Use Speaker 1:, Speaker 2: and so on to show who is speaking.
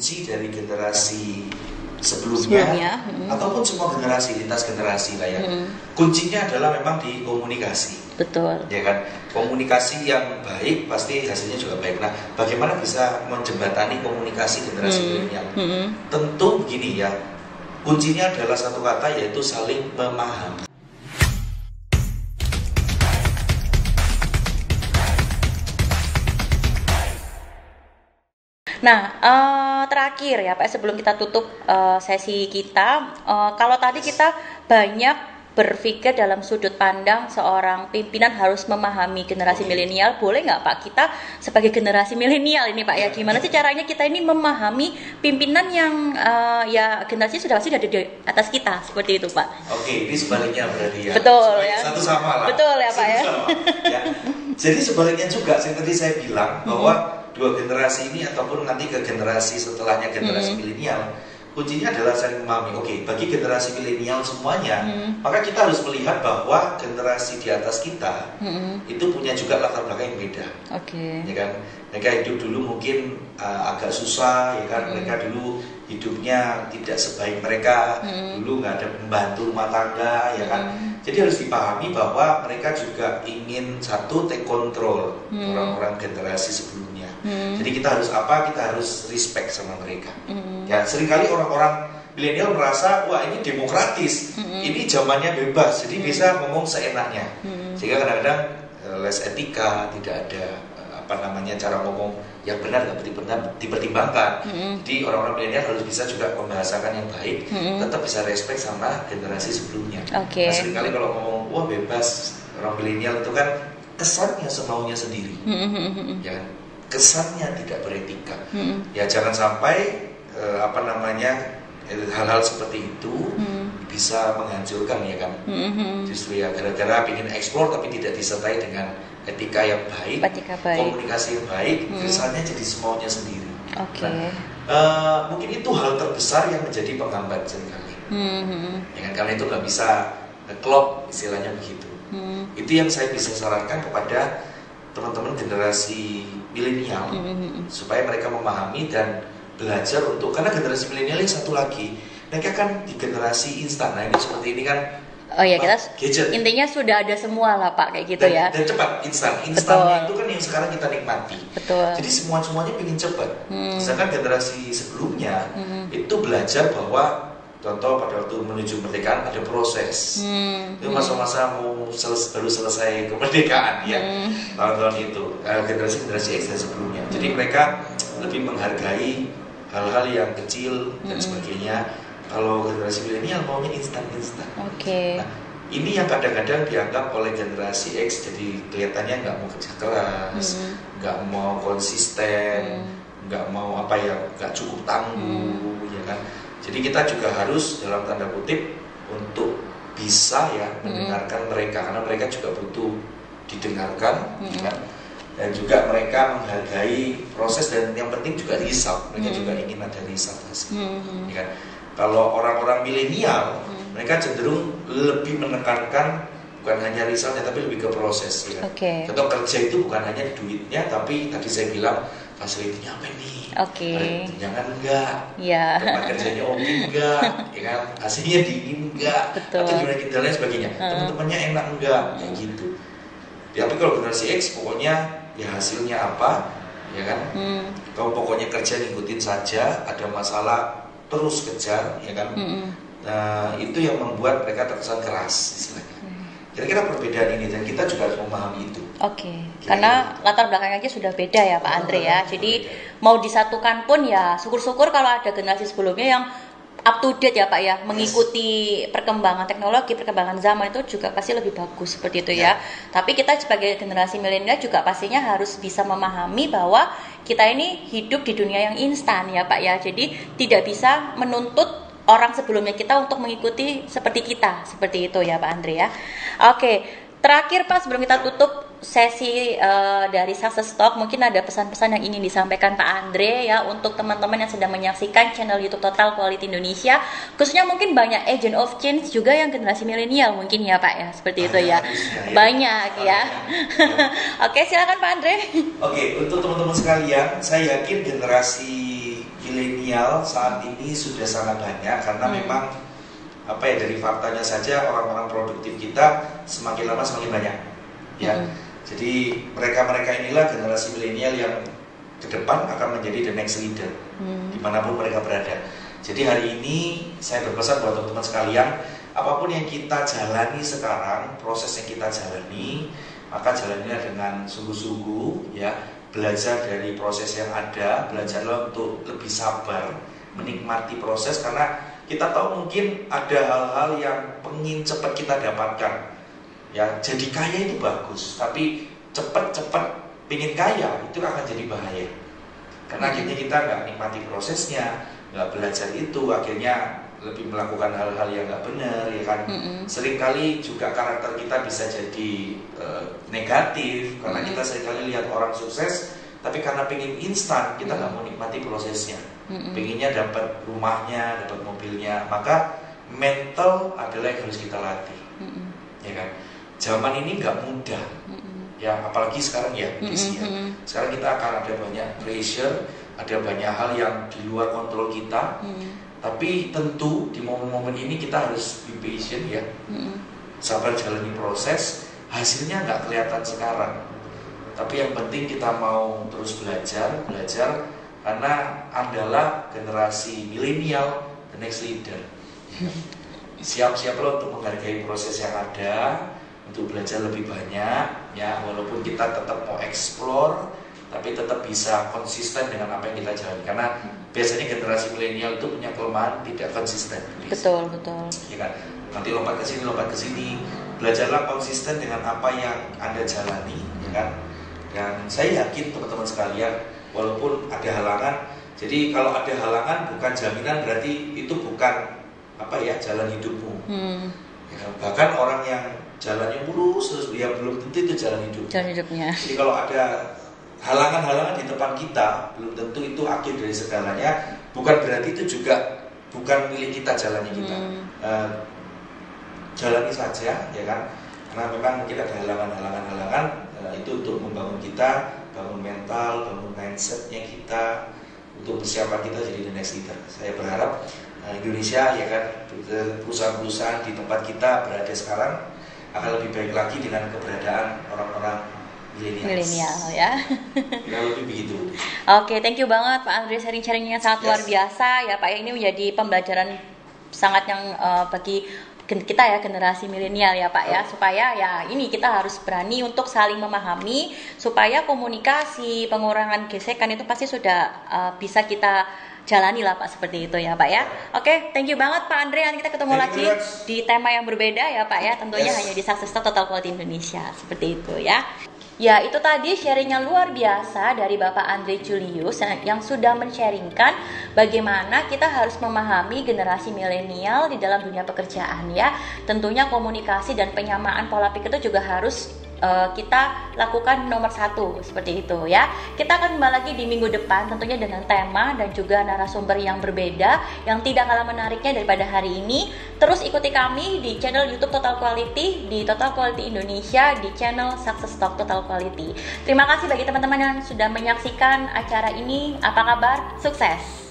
Speaker 1: kunci dari generasi sebelumnya. Ataupun semua generasi, lintas generasi lah ya. Kuncinya adalah memang di komunikasi.
Speaker 2: Betul.
Speaker 1: Ya kan, komunikasi yang baik pasti hasilnya juga baik. Nah, bagaimana bisa menjembatani komunikasi generasi milenial? Tentu begini ya, kuncinya adalah satu kata, yaitu saling memahami.
Speaker 2: Nah, terakhir ya Pak, sebelum kita tutup sesi kita, kalau tadi kita banyak berpikir dalam sudut pandang seorang pimpinan harus memahami generasi milenial, boleh nggak Pak, kita sebagai generasi milenial ini Pak ya, gimana sih caranya kita ini memahami pimpinan yang ya generasinya sudah pasti ada di atas kita, seperti itu Pak?
Speaker 1: Oke, ini sebaliknya berarti ya.
Speaker 2: Betul ya.
Speaker 1: Satu sama lah.
Speaker 2: Betul ya Pak ya.
Speaker 1: Ya. Jadi sebaliknya juga, seperti saya bilang bahwa dua generasi ini ataupun nanti ke generasi setelahnya generasi milenial, kuncinya adalah saling memahami. Oke, bagi generasi milenial semuanya, maka kita harus melihat bahwa generasi di atas kita itu punya juga latar belakang yang beda. Ya kan, mereka hidup dulu mungkin agak susah, ya kan. Mereka dulu hidupnya tidak sebaik mereka, dulu nggak ada pembantu rumah tangga, ya kan. Jadi harus dipahami bahwa mereka juga ingin satu take control orang-orang generasi sebelumnya. Jadi kita harus apa? Kita harus respect sama mereka. Ya, seringkali orang-orang milenial merasa wah ini demokratis, ini zamannya bebas, jadi bisa ngomong seenaknya. Sehingga kadang-kadang les etika, tidak ada cara ngomong yang benar nggak dipertimbangkan. Jadi orang-orang milenial harus bisa juga membahasakan yang baik, tetap bisa respect sama generasi sebelumnya. Nah, seringkali kalau ngomong wah bebas, orang milenial itu kan kesannya semaunya sendiri, ya kan? Kesannya tidak beretika. Ya jangan sampai hal-hal seperti itu bisa menghancurkan, ya kan. Justru ya gara-gara ingin eksplor tapi tidak disertai dengan etika yang baik, komunikasi yang baik, kesannya jadi semaunya sendiri. Nah, mungkin itu hal terbesar yang menjadi penghambat seringkali. Ya kan, karena itu nggak bisa klop, istilahnya begitu. Itu yang saya bisa sarankan kepada teman-teman generasi milenial, supaya mereka memahami dan belajar untuk, karena generasi milenial yang satu lagi, mereka kan di generasi instan. Nah ini seperti ini kan,
Speaker 2: kita
Speaker 1: gadget.
Speaker 2: Intinya sudah ada semua lah Pak, kayak gitu ya.
Speaker 1: Dan cepat, instannya itu kan yang sekarang kita nikmati. Jadi semuanya pengen cepat. Misalkan generasi sebelumnya itu belajar bahwa, contoh pada waktu menuju kemerdekaan ada proses. Itu masa-masa baru selesai kemerdekaan ya, tahun-tahun itu. Generasi X dan sebelumnya. Jadi mereka lebih menghargai hal-hal yang kecil dan sebagainya. Kalau generasi milenial maunya instan-instan. Nah, ini yang kadang-kadang dianggap oleh generasi X jadi kelihatannya nggak mau kerja keras, nggak mau konsisten, nggak mau nggak cukup tangguh, ya kan. Jadi kita juga harus dalam tanda kutip untuk bisa ya mendengarkan mereka, karena mereka juga butuh didengarkan, ya kan? Dan juga mereka menghargai proses, dan yang penting juga result. Mereka juga ingin ada result hasil, ya kan? Kalau orang-orang milenial, mereka cenderung lebih menekankan bukan hanya resultnya tapi lebih ke proses, ya kan? Contoh kerja itu bukan hanya duitnya, tapi tadi saya bilang fasilitinya apa nih? Jangan enggak, tempat kerjanya oke enggak, ya kan? Hasilnya dingin enggak, atau gimana dan lain sebagainya. Teman-temannya enak enggak, kayak gitu. Tapi kalau generasi X pokoknya ya hasilnya apa, ya kan? Kalau pokoknya kerja ngikutin saja, ada masalah terus kejar, ya kan? Nah itu yang membuat mereka terkesan keras, istilahnya. Kira-kira perbedaan ini, dan kita juga harus memahami itu.
Speaker 2: Karena latar belakangnya aja sudah beda ya Pak Andre ya. Jadi mau disatukan pun ya syukur-syukur kalau ada generasi sebelumnya yang up to date ya Pak ya, mengikuti perkembangan teknologi, perkembangan zaman, itu juga pasti lebih bagus seperti itu ya. Tapi kita sebagai generasi milenial juga pastinya harus bisa memahami bahwa kita ini hidup di dunia yang instan ya Pak ya. Jadi tidak bisa menuntut orang sebelumnya kita untuk mengikuti seperti kita, seperti itu ya Pak Andre ya. Terakhir Pak, sebelum kita tutup sesi dari Success Talk, mungkin ada pesan-pesan yang ingin disampaikan Pak Andre ya untuk teman-teman yang sedang menyaksikan channel YouTube Total Quality Indonesia, khususnya mungkin banyak agent of change juga yang generasi milenial mungkin ya Pak ya, seperti itu ya. Banyak ya. Silakan Pak Andre.
Speaker 1: Untuk teman-teman sekalian, saya yakin generasi milenial milenial saat ini sudah sangat banyak karena memang apa ya, dari faktanya saja orang-orang produktif kita semakin lama semakin banyak ya. Jadi mereka inilah generasi milenial yang ke depan akan menjadi the next leader dimanapun mereka berada. Jadi hari ini saya berpesan buat teman-teman sekalian, apapun yang kita jalani sekarang, proses yang kita jalani, maka jalanilah dengan sungguh-sungguh ya. Belajar dari proses yang ada, belajarlah untuk lebih sabar, menikmati proses, karena kita tahu mungkin ada hal-hal yang pengen cepat kita dapatkan. Ya, jadi kaya itu bagus, tapi cepat-cepat pengen kaya itu akan jadi bahaya. Karena akhirnya kita nggak nikmati prosesnya, nggak belajar itu, akhirnya lebih melakukan hal-hal yang nggak benar, ya kan. Seringkali juga karakter kita bisa jadi negatif karena kita seringkali lihat orang sukses, tapi karena pengen instan kita nggak mau nikmati prosesnya. Pengennya dapat rumahnya, dapat mobilnya, maka mental adalah yang harus kita latih, ya kan. Zaman ini nggak mudah, ya apalagi sekarang ya, sekarang kita akan ada banyak pressure, ada banyak hal yang di luar kontrol kita. Tapi tentu di momen-momen ini kita harus be patient ya, sabar jalani proses. Hasilnya nggak kelihatan sekarang, tapi yang penting kita mau terus belajar, karena adalah generasi milenial, the next leader. Siap-siaplah untuk menghargai proses yang ada, untuk belajar lebih banyak ya, walaupun kita tetap mau explore, tapi tetap bisa konsisten dengan apa yang kita jalani. Karena biasanya generasi milenial itu punya kelemahan tidak konsisten.
Speaker 2: Betul.
Speaker 1: Ya kan? Nanti lompat ke sini. Belajarlah konsisten dengan apa yang Anda jalani, ya kan? Dan saya yakin teman-teman sekalian, walaupun ada halangan, jadi kalau ada halangan bukan jaminan berarti itu bukan jalan hidupmu. Ya, bahkan orang yang jalannya mulus terus dia belum tentu itu jalan hidupnya. Jadi kalau ada halangan-halangan di depan kita, belum tentu itu akhir dari segalanya. Bukan berarti itu juga bukan milik kita jalannya kita. Jalani saja, ya kan? Karena memang mungkin ada halangan-halangan itu untuk membangun kita, bangun mental, bangun mindsetnya kita, untuk persiapan kita jadi the next leader. Saya berharap Indonesia, ya kan, perusahaan-perusahaan di tempat kita berada sekarang akan lebih baik lagi dengan keberadaan orang-orang milenial
Speaker 2: ya.
Speaker 1: Lebih begitu.
Speaker 2: Oke, thank you banget Pak Andre, sharing-sharingnya sangat luar biasa ya Pak ya. Ini menjadi pembelajaran sangat yang bagi kita ya, generasi milenial ya Pak ya, supaya ya ini kita harus berani untuk saling memahami, supaya komunikasi, pengurangan gesekan itu pasti sudah bisa kita jalani lah Pak, seperti itu ya Pak ya. Oke, thank you banget Pak Andre. Nanti kita ketemu lagi di tema yang berbeda ya Pak ya, tentunya hanya di Success Talk Total Quality Indonesia, seperti itu ya. Ya, itu tadi sharingnya luar biasa dari Bapak Andre Julius yang sudah men-sharingkan bagaimana kita harus memahami generasi milenial di dalam dunia pekerjaan ya. Tentunya komunikasi dan penyamaan pola pikir itu juga harus kita lakukan nomor 1, seperti itu ya. Kita akan kembali lagi di minggu depan tentunya dengan tema dan juga narasumber yang berbeda yang tidak kalah menariknya daripada hari ini. Terus ikuti kami di channel YouTube Total Quality, di Total Quality Indonesia, di channel Success Talk Total Quality. Terima kasih bagi teman-teman yang sudah menyaksikan acara ini. Apa kabar? Sukses!